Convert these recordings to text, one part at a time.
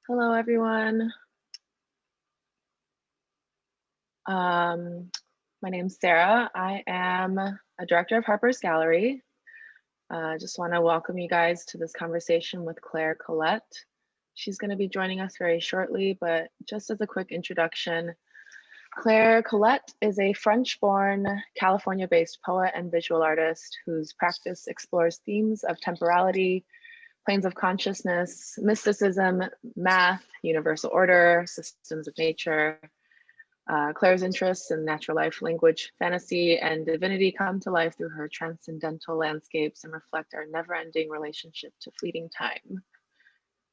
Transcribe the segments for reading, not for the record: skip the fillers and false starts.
Hello, everyone. My name's Sarah. I am a director of Harper's Gallery. I just want to welcome you guys to this conversation with Claire Colette. She's going to be joining us very shortly, but just as a quick introduction, Claire Colette is a French-born, California-based poet and visual artist whose practice explores themes of temporality, planes of consciousness, mysticism, math, universal order, systems of nature. Claire's interests in natural life, language, fantasy, and divinity come to life through her transcendental landscapes and reflect our never-ending relationship to fleeting time.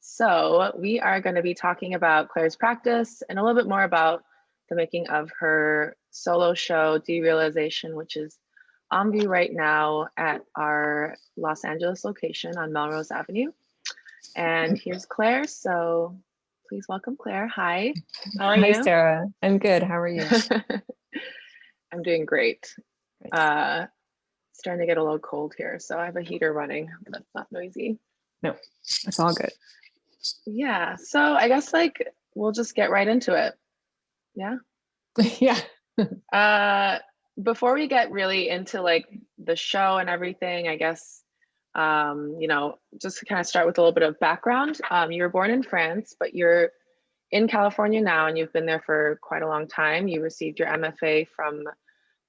So we are going to be talking about Claire's practice and a little bit more about the making of her solo show, Derealization, which is on view right now at our Los Angeles location on Melrose Avenue. And here's Claire. So please welcome Claire. Hi, how are you? Hi, Sarah. I'm good. How are you? I'm doing great. It's starting to get a little cold here, so I have a heater running, but that's not noisy. No, it's all good. Yeah, so I guess we'll just get right into it. Yeah. Yeah. Before we get really into the show and everything, I guess just to kind of start with a little bit of background. You were born in France, but you're in California now, and you've been there for quite a long time. You received your MFA from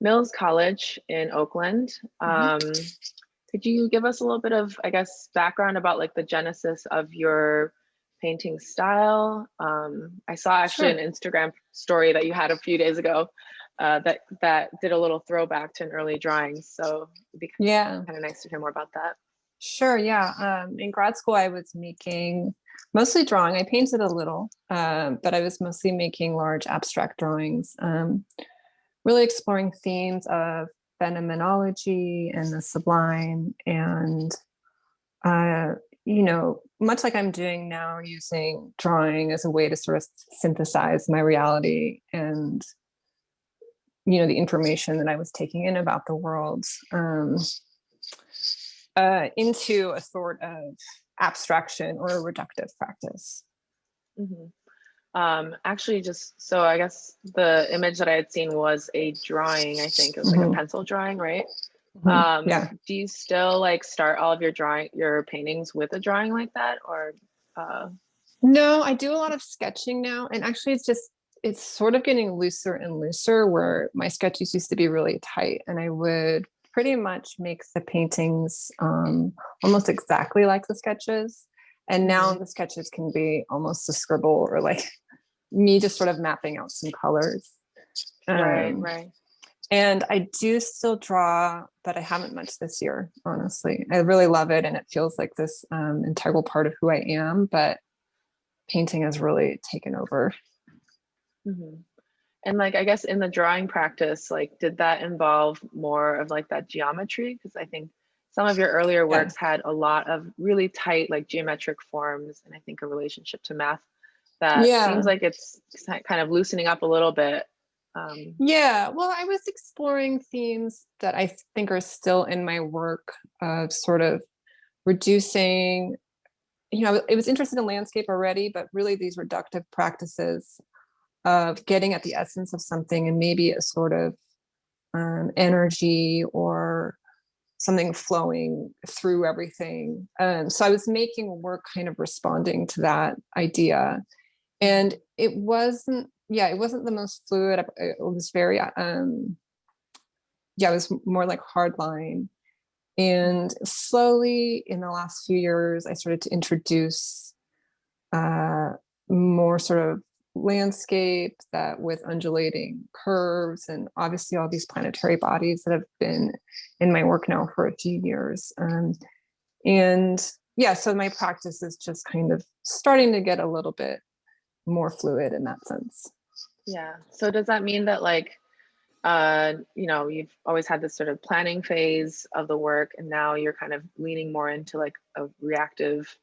Mills College in Oakland. Could you give us a little bit of, I guess, background about the genesis of your painting style? I saw actually an Instagram story that you had a few days ago that did a little throwback to an early drawing. So it'd be kind of nice to hear more about that. Sure, yeah. In grad school, I was making mostly drawing. I painted a little, but I was mostly making large abstract drawings, really exploring themes of phenomenology and the sublime, and much like I'm doing now, using drawing as a way to sort of synthesize my reality and the information that I was taking in about the world into a sort of abstraction or a reductive practice. Actually, just so I guess the image that I had seen was a drawing. I think it was a pencil drawing, right? Yeah. Do you still start all of your paintings with a drawing like that, or? No, I do a lot of sketching now, and actually it's sort of getting looser and looser, where my sketches used to be really tight, and I would pretty much make the paintings almost exactly like the sketches. And now the sketches can be almost a scribble, or me just sort of mapping out some colors. Right. And I do still draw, but I haven't much this year, honestly. I really love it, and it feels like this integral part of who I am, but painting has really taken over. And I guess in the drawing practice, did that involve more of that geometry? Because I think some of your earlier works had a lot of really tight geometric forms, and I think a relationship to math that seems like it's kind of loosening up a little bit. Well, I was exploring themes that I think are still in my work of sort of reducing, it was interested in landscape already, but really these reductive practices of getting at the essence of something, and maybe a sort of energy or something flowing through everything. So I was making work kind of responding to that idea, and it wasn't the most fluid. It was very it was more like hardline. And slowly in the last few years, I started to introduce more sort of landscape that with undulating curves, and obviously all these planetary bodies that have been in my work now for a few years. So my practice is just kind of starting to get a little bit more fluid in that sense. Yeah. So does that mean that you've always had this sort of planning phase of the work, and now you're kind of leaning more into a reactive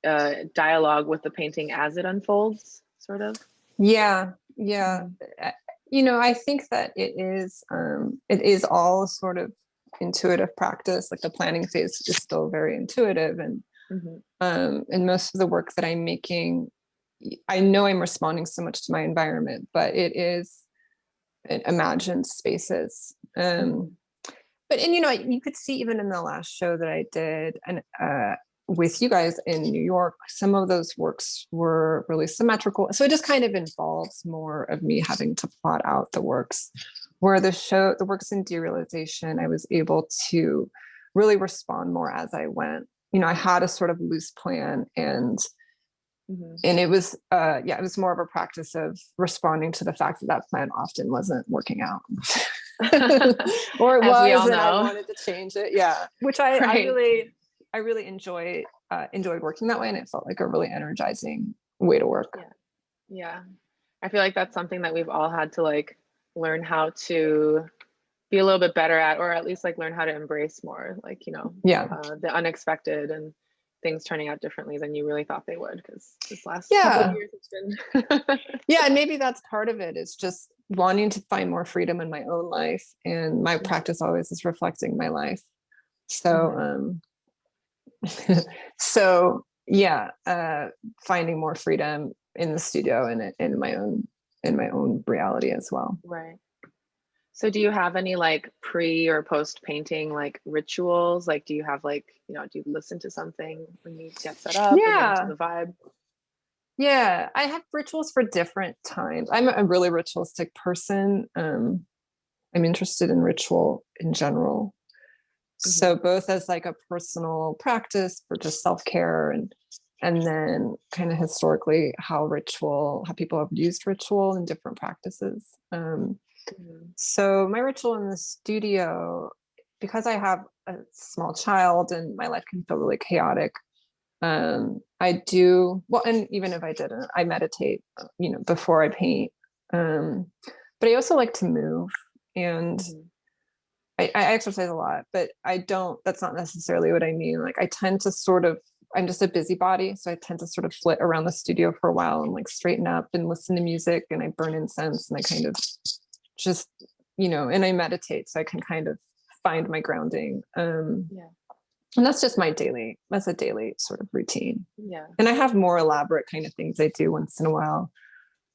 dialogue with the painting as it unfolds, sort of? Yeah. I think that it is all sort of intuitive practice. The planning phase is still very intuitive, and most of the work that I'm making I know I'm responding so much to my environment, but it imagined spaces. But, and, you know, you could see even in the last show that I did, and with you guys in New York, some of those works were really symmetrical. So it just kind of involves more of me having to plot out the works. Where the works in Derealization, I was able to really respond more as I went. You know, I had a sort of loose plan, and it was it was more of a practice of responding to the fact that that plan often wasn't working out. Or it As we was, all and I know. wanted to change it. Yeah, which I really enjoyed working that way, and it felt like a really energizing way to work. Yeah, I feel like that's something that we've all had to like learn how to be a little bit better at, or at least like learn how to embrace more, like, you know, the unexpected and things turning out differently than you really thought they would, because this last couple of years it's been yeah, and maybe that's part of it, is just wanting to find more freedom in my own life, and my practice always is reflecting my life. So so yeah, finding more freedom in the studio and in my own reality as well. Right. So do you have any like pre or post painting like rituals? Like, do you have like, you know, do you listen to something when you get set up or get into the vibe? Yeah, I have rituals for different times. I'm a really ritualistic person. I'm interested in ritual in general. So both as like a personal practice for just self-care, and then kind of historically how people have used ritual in different practices. So my ritual in the studio, because I have a small child and my life can feel really chaotic, I do well, and even if I didn't, I meditate, you know, before I paint. But I also like to move, and I exercise a lot, but that's not necessarily what I mean. Like, I tend to I'm just a busybody. So I tend to sort of flit around the studio for a while and like straighten up and listen to music, and I burn incense, and I kind of just, you know, and I meditate so I can kind of find my grounding. And that's just that's a daily sort of routine. And I have more elaborate kind of things I do once in a while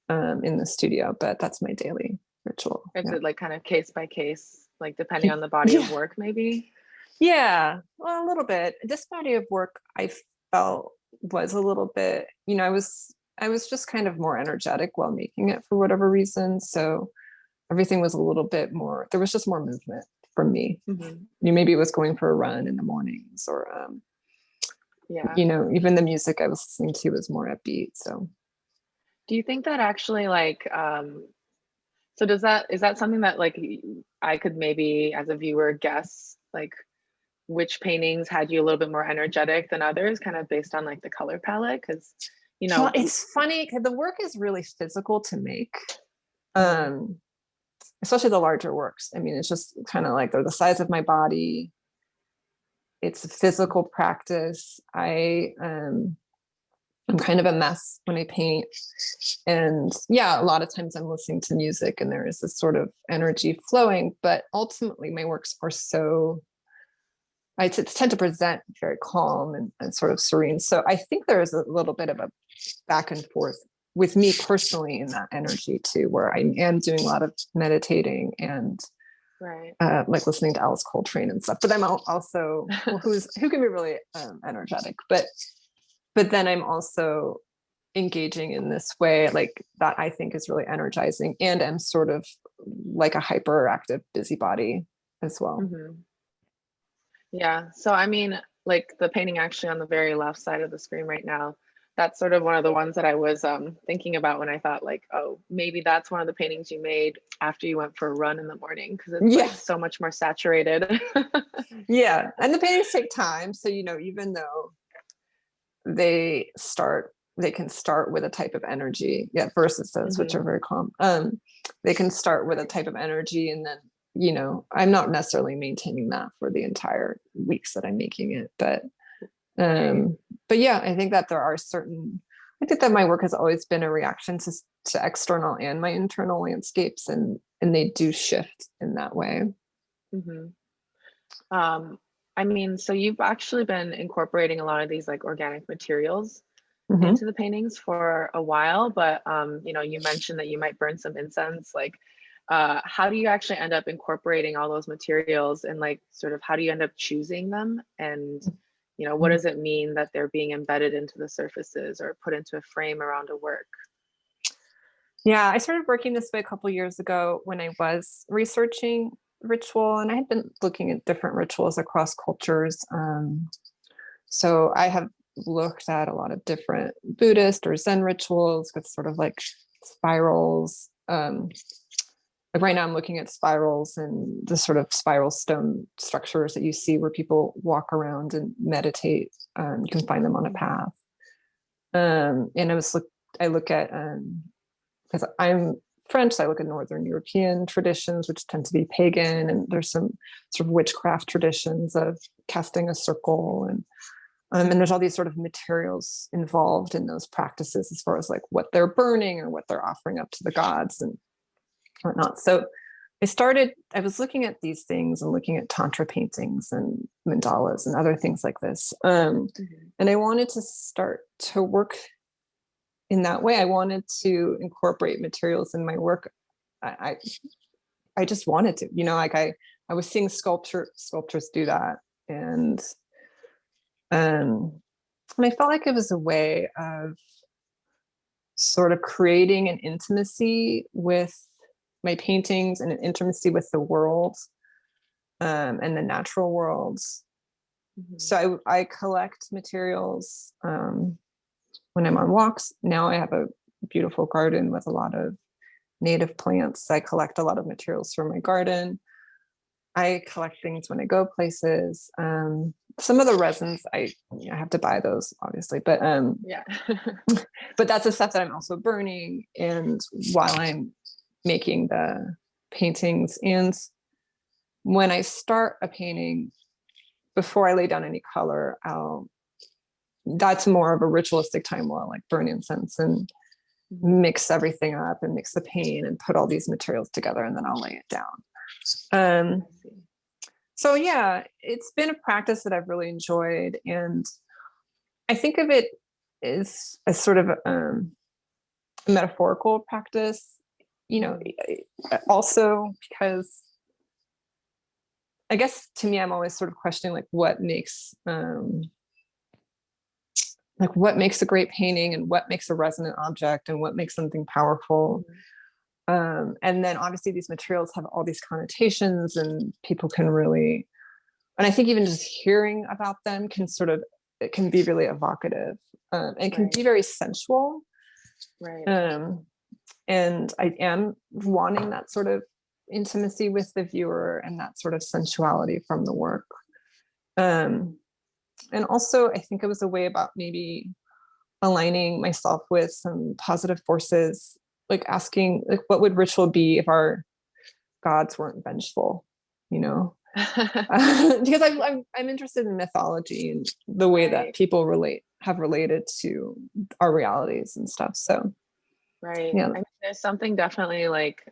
in the studio, but that's my daily ritual. Is it like kind of case by case, like depending on the body of work, maybe? Yeah, well, a little bit. This body of work I felt was a little bit, you know, I was just kind of more energetic while making it for whatever reason. So everything was a little bit more, there was just more movement from me. Maybe it was going for a run in the mornings, or you know, even the music I was listening to was more upbeat. So do you think that actually like so is that something that like I could maybe as a viewer guess like which paintings had you a little bit more energetic than others, kind of based on like the color palette? Because, you know, well, it's funny because the work is really physical to make, especially the larger works. I mean, it's just kind of like they're the size of my body. It's a physical practice. I'm kind of a mess when I paint, and yeah, a lot of times I'm listening to music and there is this sort of energy flowing, but ultimately my works are I tend to present very calm and sort of serene. So I think there is a little bit of a back and forth with me personally in that energy too, where I am doing a lot of meditating and like listening to Alice Coltrane and stuff. But I'm also who can be really energetic, but then I'm also engaging in this way like that I think is really energizing, and I'm sort of like a hyperactive busybody as well. Yeah, so I mean, like the painting actually on the very left side of the screen right now, that's sort of one of the ones that I was thinking about when I thought like, oh, maybe that's one of the paintings you made after you went for a run in the morning, because it's like so much more saturated. Yeah, and the paintings take time, so you know, even though they can start with a type of energy, versus those which are very calm, they can start with a type of energy, and then, you know, I'm not necessarily maintaining that for the entire weeks that I'm making it, but yeah, I think that I think that my work has always been a reaction to external and my internal landscapes, and they do shift in that way. I mean, so you've actually been incorporating a lot of these like organic materials into the paintings for a while, but you know, you mentioned that you might burn some incense. Like, how do you actually end up incorporating all those materials, and like sort of how do you end up choosing them? And you know, what does it mean that they're being embedded into the surfaces or put into a frame around a work? Yeah, I started working this way a couple years ago when I was researching ritual, and I had been looking at different rituals across cultures. So I have looked at a lot of different Buddhist or Zen rituals with sort of like spirals. Like right now I'm looking at spirals and the sort of spiral stone structures that you see where people walk around and meditate. You can find them on a path. And I look at, because I'm French, so I look at Northern European traditions, which tend to be pagan, and there's some sort of witchcraft traditions of casting a circle, and there's all these sort of materials involved in those practices as far as like what they're burning or what they're offering up to the gods and whatnot. So I was looking at these things and looking at Tantra paintings and mandalas and other things like this. And I wanted to start to work in that way. I wanted to incorporate materials in my work. I just wanted to, you know, like I was seeing sculptors do that. And I felt like it was a way of sort of creating an intimacy with my paintings and an intimacy with the world, and the natural worlds. So I collect materials when I'm on walks. Now I have a beautiful garden with a lot of native plants. I collect a lot of materials from my garden. I collect things when I go places. Some of the resins, I have to buy those, obviously, but yeah. but that's the stuff that I'm also burning, and while I'm making the paintings. And when I start a painting, before I lay down any color, that's more of a ritualistic time where I'll like burn incense and mix everything up and mix the paint and put all these materials together, and then I'll lay it down. So yeah, it's been a practice that I've really enjoyed, and I think of it as a sort of a metaphorical practice, you know, also because I guess to me, I'm always sort of questioning like what makes a great painting, and what makes a resonant object, and what makes something powerful. And then obviously these materials have all these connotations, and people can really, and I think even just hearing about them it can be really evocative. It can be very sensual. Right. And I am wanting that sort of intimacy with the viewer and that sort of sensuality from the work. And also I think it was a way about maybe aligning myself with some positive forces, like asking, like, what would ritual be if our gods weren't vengeful, you know? Because I'm interested in mythology and the way that people have related to our realities and stuff. So yeah, I mean, there's something definitely like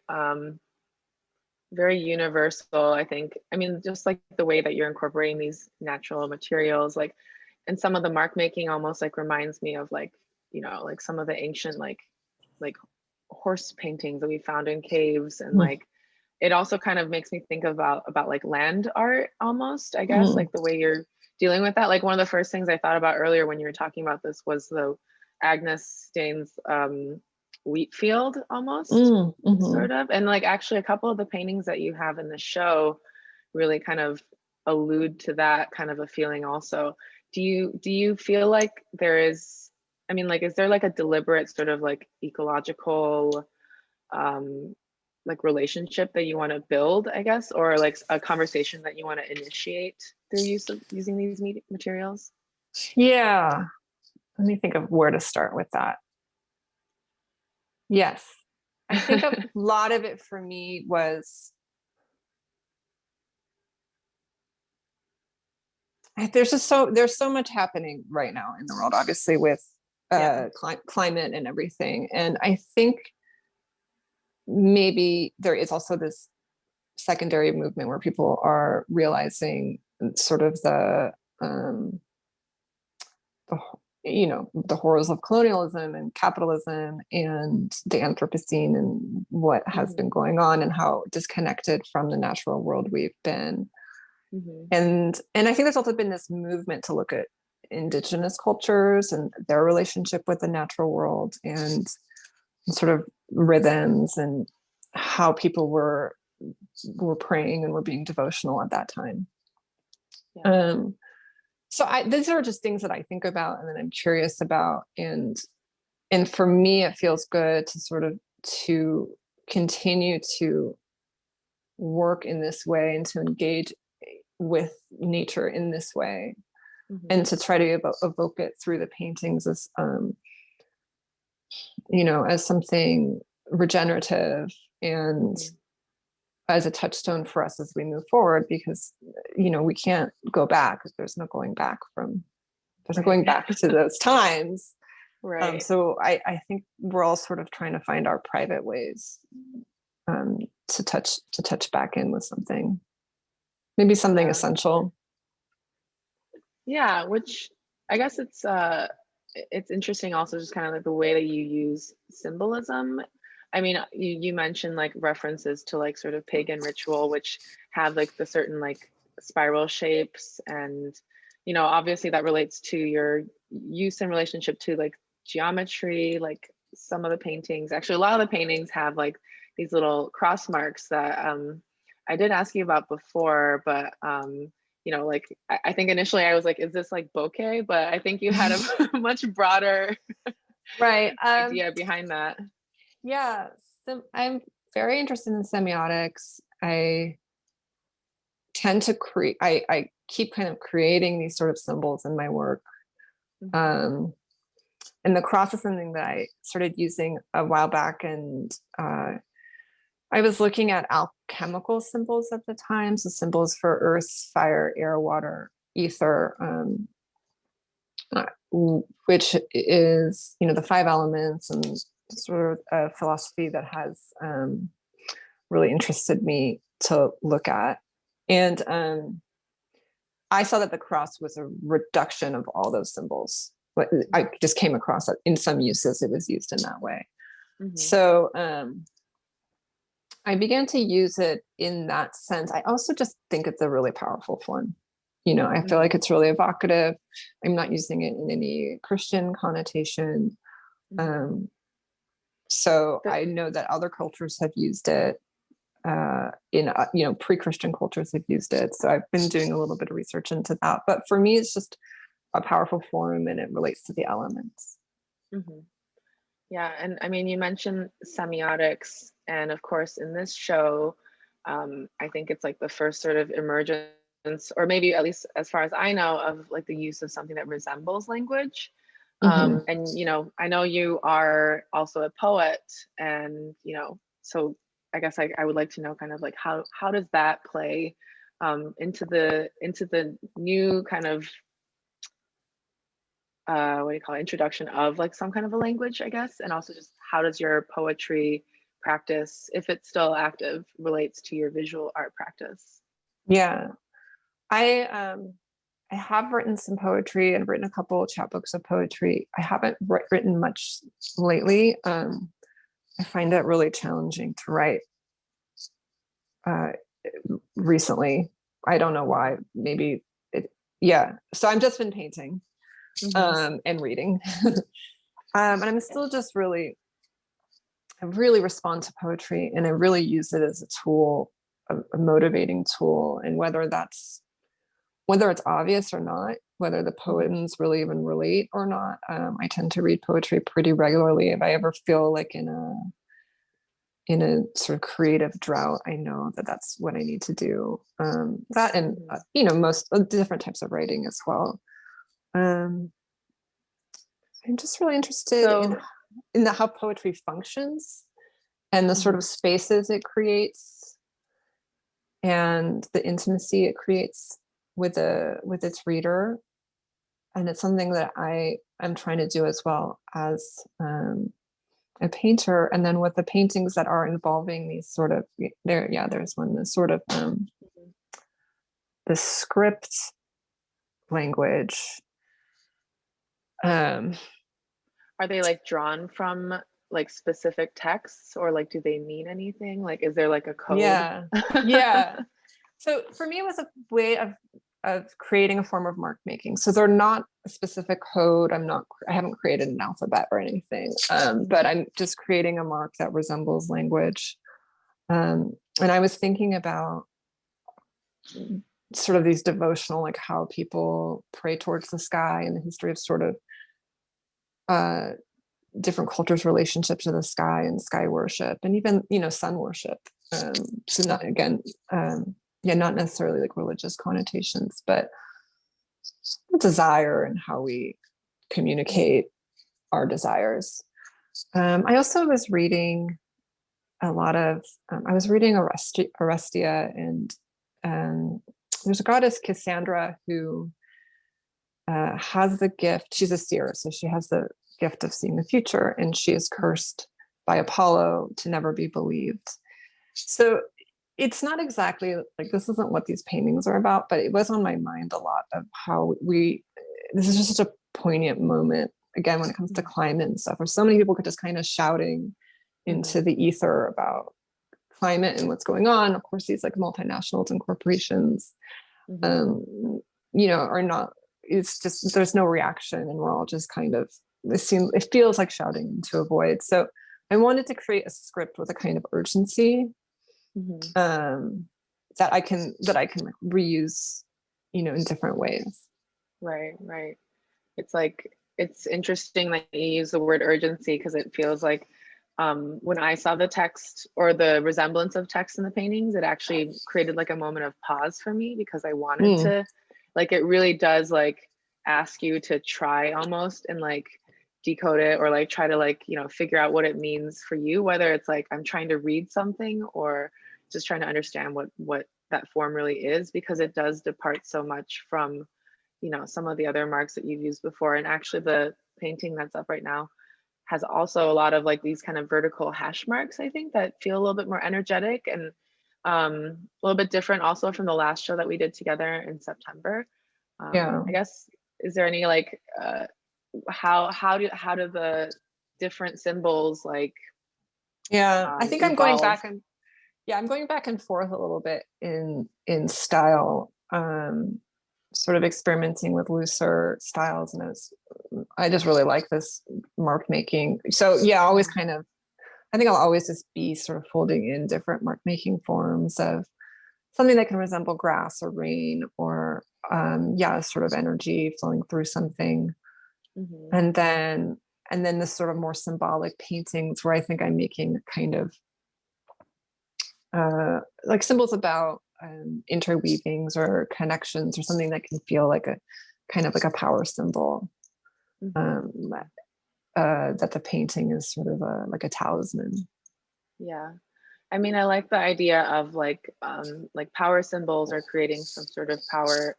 very universal, I think. I mean, just like the way that you're incorporating these natural materials, like, and some of the mark making almost like reminds me of like, you know, like some of the ancient like horse paintings that we found in caves, and like it also kind of makes me think about like land art almost, I guess, like the way you're dealing with that. Like one of the first things I thought about earlier when you were talking about this was the Agnes Stain's wheat field almost, sort of. And like actually a couple of the paintings that you have in the show really kind of allude to that kind of a feeling also. Do you feel like there is, I mean, like, is there like a deliberate sort of like ecological like relationship that you want to build, I guess, or like a conversation that you want to initiate through using these materials? Yeah, let me think of where to start with that. Yes, I think a lot of it for me was, there's so much happening right now in the world, obviously with climate and everything, and I think maybe there is also this secondary movement where people are realizing sort of the the horrors of colonialism and capitalism and the Anthropocene and what has been going on and how disconnected from the natural world we've been. And I think there's also been this movement to look at indigenous cultures and their relationship with the natural world and sort of rhythms and how people were praying and were being devotional at that time. So these are just things that I think about and that I'm curious about. And for me, it feels good to sort of to continue to work in this way and to engage with nature in this way and to try to evoke it through the paintings as, as something regenerative and as a touchstone for us as we move forward, because we can't go back. There's no going back to those times, right? So I think we're all sort of trying to find our private ways to touch back in with something, maybe something essential. Yeah, which I guess it's interesting also just kind of like the way that you use symbolism. I mean, you mentioned like references to like sort of pagan ritual, which have like the certain like spiral shapes, and obviously that relates to your use in relationship to like geometry. Like some of the paintings, actually a lot of the paintings have like these little cross marks that I did ask you about before, but like I think initially I was like, is this like bokeh? But I think you had a much broader idea behind that. Yeah, so I'm very interested in semiotics. I tend to create, I keep kind of creating these sort of symbols in my work. And the cross is something that I started using a while back, and I was looking at alchemical symbols at the time, so symbols for earth, fire, air, water, ether, which is the five elements, and sort of a philosophy that has really interested me to look at. And I saw that the cross was a reduction of all those symbols. But I just came across that in some uses it was used in that way. So I began to use it in that sense. I also just think it's a really powerful form. I feel like it's really evocative. I'm not using it in any Christian connotation. So I know that other cultures have used it in pre-Christian cultures have used it. So I've been doing a little bit of research into that. But for me, it's just a powerful form, and it relates to the elements. Yeah, and I mean, you mentioned semiotics, and of course, in this show, I think it's like the first sort of emergence, or maybe at least as far as I know, of like the use of something that resembles language. And I know you are also a poet, and so I guess I would like to know kind of like how does that play into the new kind of what do you call it, introduction of like some kind of a language, I guess, and also just how does your poetry practice, if it's still active, relates to your visual art practice? Yeah, I have written some poetry and written a couple of chapbooks of poetry. I haven't written much lately. I find it really challenging to write recently. I don't know why. Maybe so I've just been painting and reading. And I'm still just I really respond to poetry, and I really use it as a tool, a motivating tool. And whether it's obvious or not, whether the poems really even relate or not, I tend to read poetry pretty regularly. If I ever feel like in a sort of creative drought, I know that that's what I need to do. That and most different types of writing as well. I'm just really interested in how poetry functions and the sort of spaces it creates and the intimacy it creates with its reader. And it's something that I'm trying to do as well as a painter. And then with the paintings that are involving these sort of there's one, this sort of the script language. Um, Are they like drawn from like specific texts, or like do they mean anything? Like, is there like a code? yeah, yeah. So for me, it was a way of creating a form of mark making. So they're not a specific code. I haven't created an alphabet or anything, but I'm just creating a mark that resembles language. And I was thinking about sort of these devotional, like how people pray towards the sky and the history of sort of uh, different cultures' relationship to the sky and sky worship, and even, sun worship. So not, again, yeah, not necessarily like religious connotations, but desire and how we communicate our desires. I also was reading a lot of, I was reading Arestia, and there's a goddess Cassandra who has the gift. She's a seer, so she has the gift of seeing the future, and she is cursed by Apollo to never be believed. So it's not exactly like, this isn't what these paintings are about, but it was on my mind a lot of how this is just such a poignant moment, again, when it comes to climate and stuff, where so many people could just kind of shouting into the ether about climate and what's going on. Of course, these like multinationals and corporations, are not, it's just, there's no reaction, and we're all just kind of, it feels like shouting into a void. So I wanted to create a script with a kind of urgency that I can like reuse, in different ways. Right. It's like, it's interesting that you use the word urgency, because it feels like when I saw the text or the resemblance of text in the paintings, it actually created like a moment of pause for me, because I wanted to, like, it really does like ask you to try almost and like decode it, or like try to like, figure out what it means for you, whether it's like I'm trying to read something or just trying to understand what that form really is, because it does depart so much from, some of the other marks that you've used before. And actually the painting that's up right now has also a lot of like these kind of vertical hash marks, I think, that feel a little bit more energetic and a little bit different also from the last show that we did together in September. Yeah. I guess, is there any like how do the different symbols like I think I'm going evolve? back and I'm going back and forth a little bit in style, sort of experimenting with looser styles, and I just really like this mark making. So yeah, always kind of, I think I'll always just be sort of folding in different mark making forms of something that can resemble grass or rain, or sort of energy flowing through something. And then this sort of more symbolic paintings where I think I'm making kind of like symbols about interweavings or connections, or something that can feel like a kind of like a power symbol, that the painting is sort of like a talisman. Yeah, I mean, I like the idea of like power symbols are creating some sort of power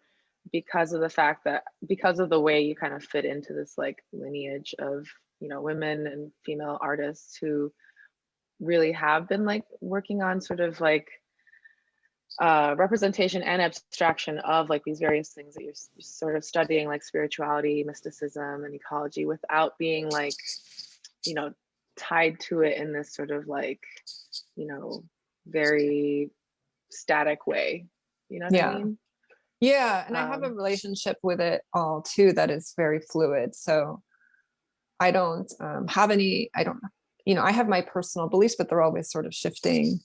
because of the fact that, because of the way you kind of fit into this like lineage of, women and female artists who really have been like working on sort of like representation and abstraction of like these various things that you're sort of studying, like spirituality, mysticism, and ecology, without being like, tied to it in this sort of like, very static way. You know what I mean? Yeah, and I have a relationship with it all too that is very fluid. So I don't have any, I have my personal beliefs, but they're always sort of shifting.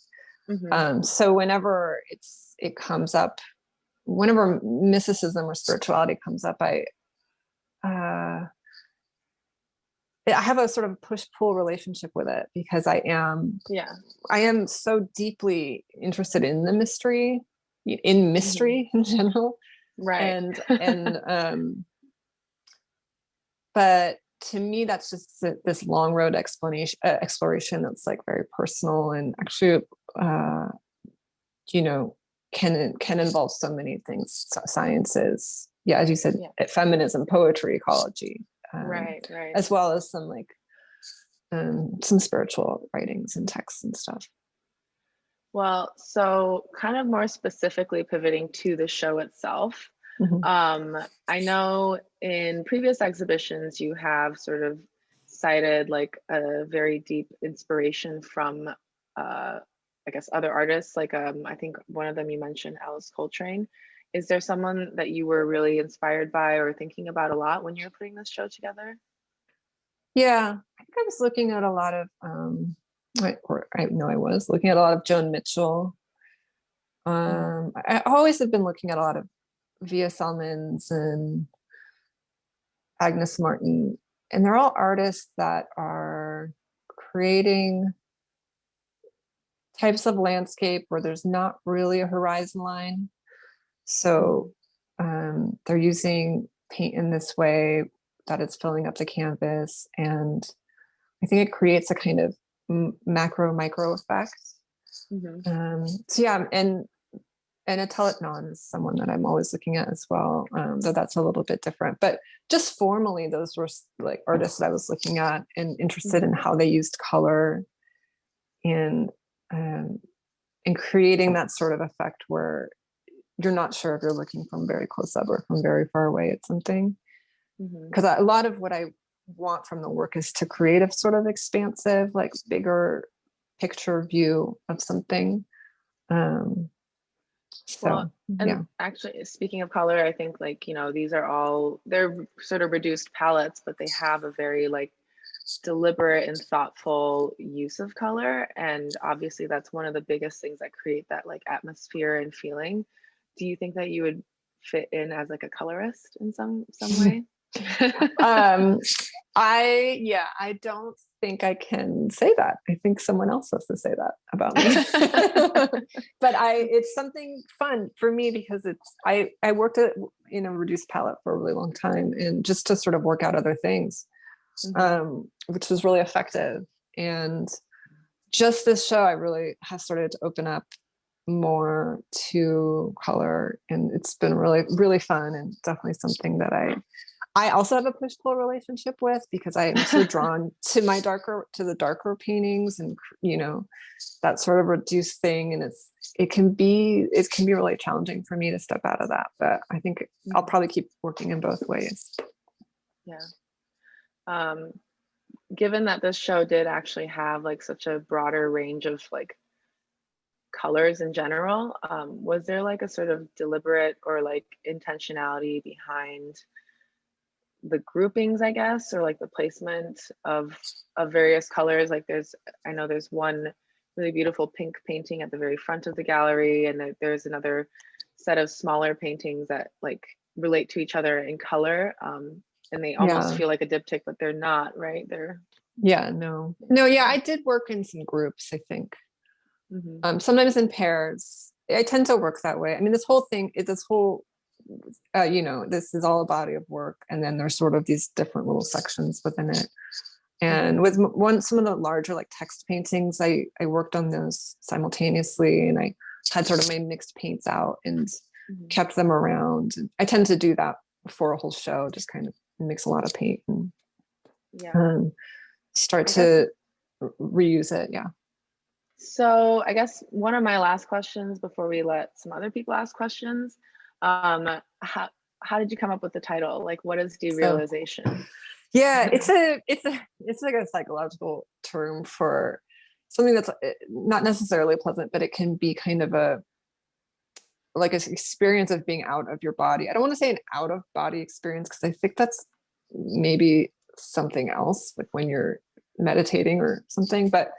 So whenever it comes up, whenever mysticism or spirituality comes up, I have a sort of push-pull relationship with it, because I am so deeply interested in the mystery, in general. Right. And but to me, that's just this long road exploration that's like very personal, and actually can involve so many things, sciences, as you said, feminism, poetry, ecology, right. as well as some like some spiritual writings and texts and stuff. Well, so kind of more specifically pivoting to the show itself, Mhm. I know in previous exhibitions you have sort of cited like a very deep inspiration from I guess other artists, like I think one of them you mentioned, Alice Coltrane. Is there someone that you were really inspired by or thinking about a lot when you were putting this show together? Yeah, I think I was looking at a lot of, I know I was looking at a lot of Joan Mitchell. I always have been looking at a lot of Via Salmons and Agnes Martin, and they're all artists that are creating types of landscape where there's not really a horizon line. So they're using paint in this way that it's filling up the canvas. And I think it creates a kind of macro micro effect. So yeah, and Atelit Non is someone that I'm always looking at as well, though that's a little bit different. But just formally, those were like artists that I was looking at and interested in how they used color and creating that sort of effect where you're not sure if you're looking from very close up or from very far away at something. Because a lot of what I want from the work is to create a sort of expansive, like bigger picture view of something. Well, and yeah. actually, speaking of color, I think like, you know, these are all, they're sort of reduced palettes, but they have a very like deliberate and thoughtful use of color. And obviously that's one of the biggest things that create that like atmosphere and feeling. Do you think that you would fit in as like a colorist in some way? I don't think I can say that. I think someone else has to say that about me. But it's something fun for me because I worked in a reduced palette for a really long time, and just to sort of work out other things, which was really effective. And just this show, I really have started to open up more to color, and it's been really, really fun, and definitely something that I also have a push-pull relationship with, because I am so drawn to the darker paintings, and you know, that sort of reduced thing. And it can be really challenging for me to step out of that. But I think I'll probably keep working in both ways. Yeah. Given that this show did actually have like such a broader range of like colors in general, was there like a sort of deliberate or like intentionality behind the groupings, I guess, or like the placement of various colors? Like I know there's one really beautiful pink painting at the very front of the gallery, and there's another set of smaller paintings that like relate to each other in color, and they almost feel like a diptych, but they're not, right? No, I did work in some groups, I think. Sometimes in pairs. I tend to work that way. I mean, this whole you know, this is all a body of work, and then there's sort of these different little sections within it. And with some of the larger like text paintings, I worked on those simultaneously, and I had sort of my mixed paints out and kept them around. And I tend to do that before a whole show, just kind of mix a lot of paint and start to reuse it. Yeah. So I guess one of my last questions before we let some other people ask questions, how did you come up with the title? Like, what is derealization? Yeah, it's like a psychological term for something that's not necessarily pleasant, but it can be kind of like an experience of being out of your body. I don't want to say an out of body experience, because I think that's maybe something else, like when you're meditating or something, but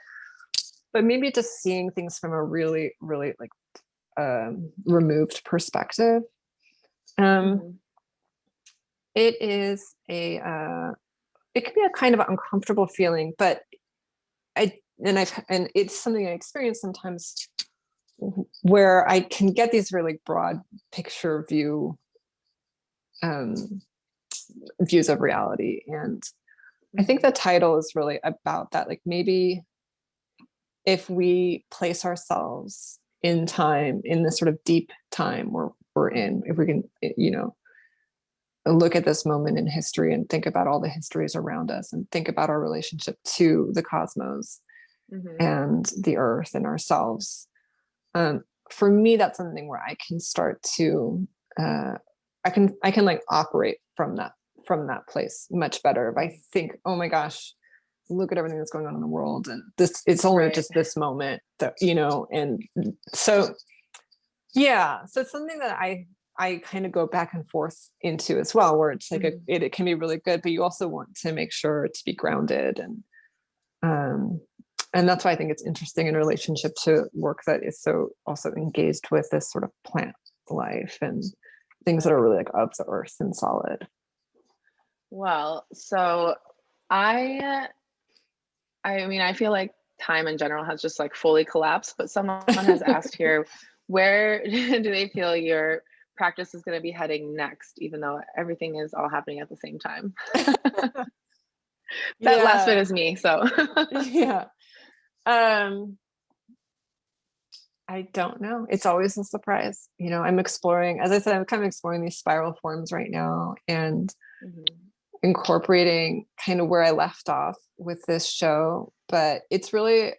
maybe just seeing things from a really, really like removed perspective. It is it can be a kind of uncomfortable feeling, but it's something I experience sometimes, where I can get these really broad picture views of reality. And I think the title is really about that. Like, maybe if we place ourselves in time, in this sort of deep time where we're in, if we can, you know, look at this moment in history and think about all the histories around us, and think about our relationship to the cosmos and the earth and ourselves. For me, that's something where I can start to I can like operate from that place much better if I think, oh my gosh, look at everything that's going on in the world, and it's only just this moment that, and so yeah, so it's something that I kind of go back and forth into as well, where it's like it can be really good, but you also want to make sure to be grounded, and that's why I think it's interesting in relationship to work that is so also engaged with this sort of plant life and things that are really like of the earth and solid. Well, so I mean, I feel like time in general has just like fully collapsed, but someone has asked here, where do they feel your practice is going to be heading next, even though everything is all happening at the same time? That last bit is me, so. Yeah. I don't know. It's always a surprise. I'm exploring, as I said, I'm kind of exploring these spiral forms right now, and incorporating kind of where I left off with this show. But it's really,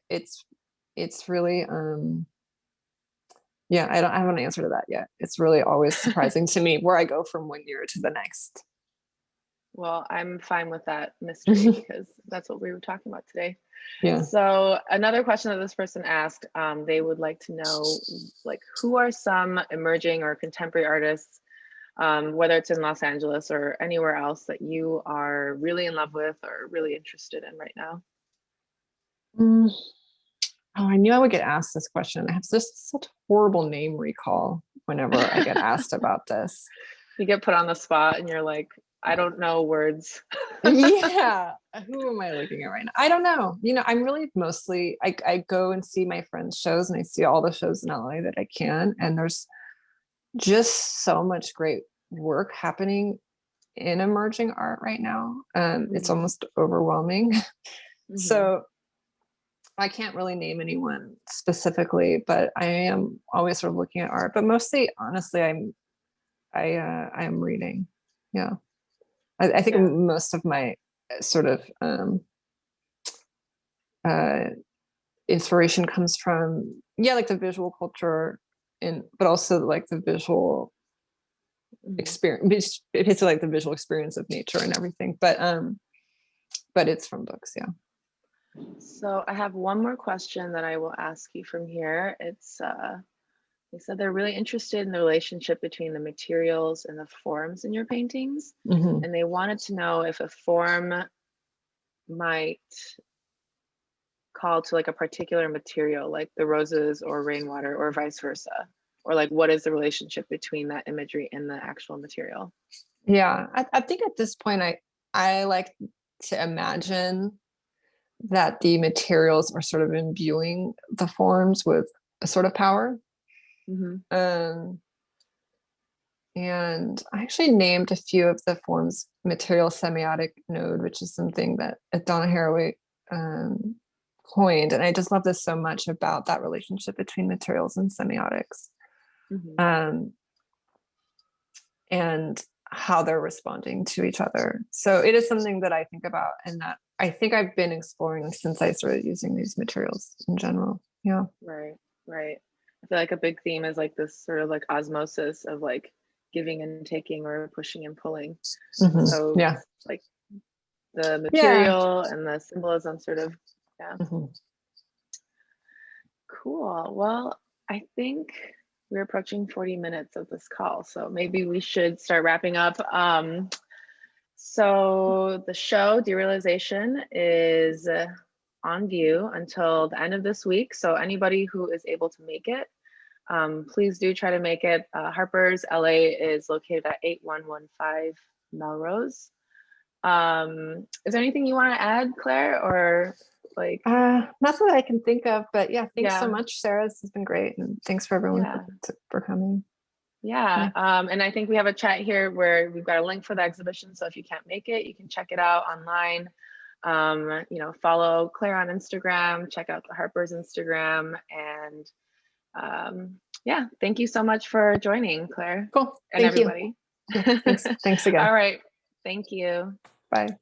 yeah, I don't have an answer to that yet. It's really always surprising to me where I go from one year to the next. Well, I'm fine with that mystery because that's what we were talking about today. Yeah. So another question that this person asked, they would like to know, like, who are some emerging or contemporary artists, whether it's in Los Angeles or anywhere else, that you are really in love with or really interested in right now? Oh, I knew I would get asked this question. I have just such horrible name recall whenever I get asked about this. You get put on the spot and you're like, I don't know words. Yeah. Who am I looking at right now? I don't know. I'm really mostly, I go and see my friends' shows, and I see all the shows in LA that I can. And there's just so much great work happening in emerging art right now. It's almost overwhelming. So I can't really name anyone specifically, but I am always sort of looking at art, but mostly, honestly, I am reading. Yeah. I think most of my sort of inspiration comes from, like the visual culture, but also like the visual experience, it's like the visual experience of nature and everything. But it's from books. Yeah. So I have one more question that I will ask you from here. It's they said they're really interested in the relationship between the materials and the forms in your paintings. And they wanted to know if a form might call to like a particular material, like the roses or rainwater, or vice versa, or like what is the relationship between that imagery and the actual material? Yeah, I think at this point I like to imagine that the materials are sort of imbuing the forms with a sort of power. And I actually named a few of the forms material semiotic node, which is something that Donna Haraway coined. And I just love this so much about that relationship between materials and semiotics, and how they're responding to each other. So it is something that I think about, and that I think I've been exploring since I started using these materials in general. Yeah. Right. I feel like a big theme is like this sort of like osmosis of like giving and taking, or pushing and pulling. So yeah, like the material and the symbolism sort of, Cool. Well, I think we're approaching 40 minutes of this call, so maybe we should start wrapping up. So the show Derealization is on view until the end of this week. So anybody who is able to make it, please do try to make it. Harper's LA is located at 8115 Melrose. Is there anything you want to add, Claire, or like? Nothing that I can think of, but yeah, thanks so much, Sarah. This has been great, and thanks for everyone for coming. Yeah. And I think we have a chat here where we've got a link for the exhibition. So if you can't make it, you can check it out online. Follow Claire on Instagram, check out the Harper's Instagram, and yeah, thank you so much for joining, Claire. Cool. And Thank everybody. you. Thanks again. All right. Thank you. Bye.